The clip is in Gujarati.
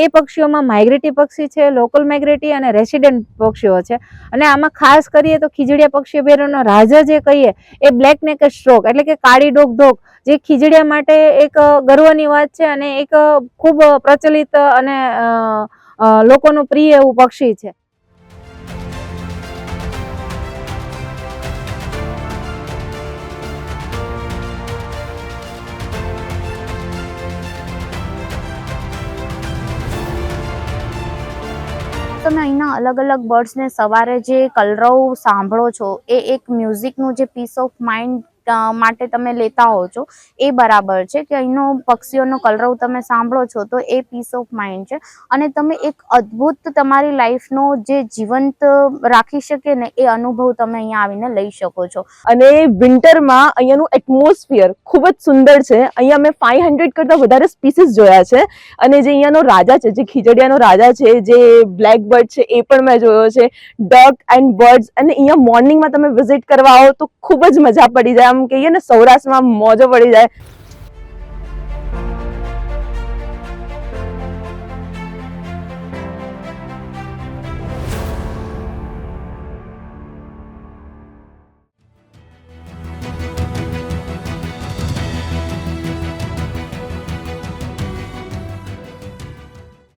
એ પક્ષીઓમાં માઇગ્રેટરી પક્ષી છે, લોકલ માઇગ્રેટરી અને રેસિડેન્ટ પક્ષીઓ છે. અને આમાં ખાસ કરીએ તો ખીજડીયા પક્ષી અભયારણ્યનો રાજા જે કહીએ એ બ્લેક નેકેડ સ્ટ્રોક એટલે કે કાળી ડોક જે ખીજડીયા માટે એક ગર્વની વાત છે અને એક ખૂબ પ્રચલિત અને લોકોનું પ્રિય એવું પક્ષી છે. તમે અહીંના અલગ અલગ બર્ડ્સને સવારે જે કલરવ સાંભળો છો એ એક મ્યુઝિકનું જે પીસ ઓફ માઇન્ડ માટે તમે લેતા હો છો એ બરાબર છે કે અહીંનો પક્ષીઓનો કલરવ તમે સાંભળો છો તો એ પીસ ઓફ માઇન્ડ છે અને તમે એક અદ્ભુત તમારી લાઈફનો જે જીવંત રાખી શકે ને એ અનુભવ તમે અહીંયા આવીને લઈ શકો છો. અને વિન્ટરમાં અહીંયાનું એટમોસ્ફિયર ખૂબ જ સુંદર છે. અહીંયા મેં 500 કરતાં વધારે સ્પીસીસ જોયા છે અને જે અહીંયાનો રાજા છે, જે ખીજડીયાનો રાજા છે, જે બ્લેક બર્ડ છે એ પણ મેં જોયો છે, ડક એન્ડ બર્ડ્સ. અને અહીંયા મોર્નિંગમાં તમે વિઝિટ કરવા આવો તો ખૂબ જ મજા પડી જાય, આમ કહીએ ને સૌરાષ્ટ્રમાં મોજો પડી જાય.